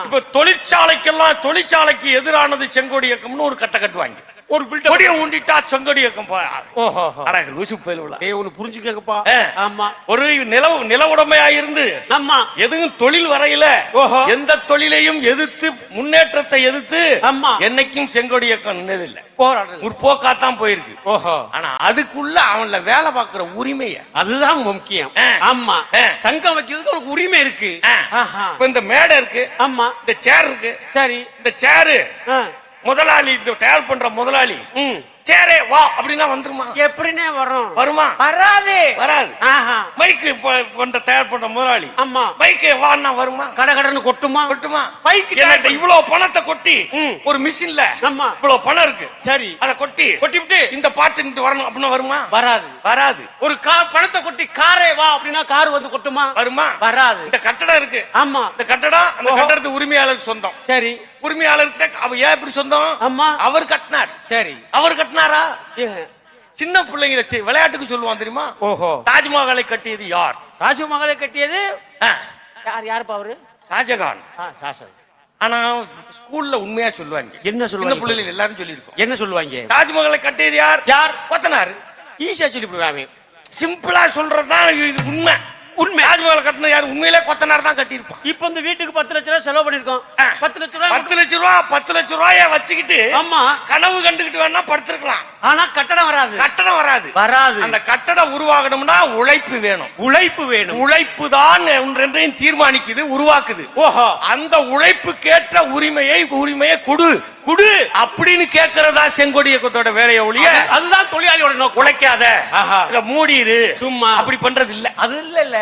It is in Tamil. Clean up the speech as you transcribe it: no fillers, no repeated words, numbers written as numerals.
இப்ப தொழிற்சாலைக்கு எதிரானது செங்கோடி இயக்கம்னு ஒரு கட்ட கட்டுவாங்க. ஒரு கொடியை ஊண்டிட்டா செங்கோடி இயக்கம் புரிஞ்சுக்கப்பா. ஆமா, ஒரு நில உடைமையா இருந்து எதுவும் தொழில் வரையில எந்த தொழிலையும் எதிர்த்து முன்னேற்றத்தை எதிர்த்து என்னைக்கும் செங்கோடி இயக்கம் நின்னதில்லை. முற்போக்காத்தான் போயிருக்கு. ஆனா அதுக்குள்ள அவன்ல வேலை பார்க்கிற உரிமை அதுதான் முக்கியம். ஆமா, சங்கம் வைக்கிறதுக்கு ஒரு உரிமை இருக்கு. இந்த மேடை இருக்கு, ஆமா, இந்த சேர் இருக்கு. சரி, இந்த சேரு முதலாளி தயார் பண்ற முதலாளி சேரே வா அப்படின்னா வந்துருமா? எப்படின்னே வருமா? வராது. மைக்கு தயார் பண்ற முதலாளி ஆமா மைக்கு வான்னா வருமா? கடகடன்னு கொட்டுமா? மைக்கு இவ்வளவு பணத்தை கொட்டி ஒரு மிஷின்ல இவ்வளவு பணம் இருக்கு, சரி, அத கொட்டிவிட்டு இந்த பாட்டு வரணும் அப்படின்னா வருமா? வராது. ஒரு பணத்தை கொட்டி காரே வா அப்படின்னா கார் வந்து கொட்டுமா? வருமா? வராது. இந்த கட்டடம் இருக்கு, ஆமா, இந்த கட்டடம் அந்த கட்டடத்துக்கு உரிமையாளர் சொந்தம். சரி, உரிமையாளர்கிட்ட அவ ஏன் இப்படி சொந்தம்? ஆமா, அவர் கட்டினார். சரி, அவர் கட்டினாரா? சின்ன பிள்ளைங்க விளையாட்டுக்கு சொல்லுவான் தெரியுமா? தாஜ்மஹாலை கட்டியது யார்? தாஜ்மஹாலை கட்டியது யாருப்பா? அவரு ஷாஜகான். ஆனா ஸ்கூல்ல உண்மையா சொல்லுவாங்க. என்ன சொல்லுவாங்க? பிள்ளைகள் எல்லாரும் சொல்லிருக்கோம். என்ன சொல்லுவாங்க? தாஜ்மஹாலை கட்டியது யார்? கொத்தனார். ஈஸியா சொல்லிவிடுவாங்க. சிம்பிளா சொல்றதுதான் இது உண்மை. தாஜ்மஹால் கட்டினது யாரு? உண்மையிலே கொத்தனார் தான் கட்டியிருப்பான். இப்ப இந்த வீட்டுக்கு 10 லட்சம் ரூபாய் செலவு பண்ணிருக்கோம். 10 லட்சம் ரூபாய வச்சுக்கிட்டு ஆமா கனவு கண்டுகிட்டு வேணா படுத்திருக்கலாம். ஆனா கட்டடம் வராது. அந்த கட்டடம் உருவாகணும்னா உழைப்பு வேணும். உழைப்பு தான் ஒன்றென்றையும் தீர்மானிக்குது, உருவாக்குது. அந்த உழைப்புக்கேற்ற உரிமையை கொடு அப்படின்னு கேட்கறதா செங்கோடி இயக்கத்தோட வேலையை ஒழிய அதுதான் தொழிலாளியோட நோக்கம். உழைக்காத, மூடிடு, சும்மா அப்படி பண்றது இல்ல. அது இல்ல.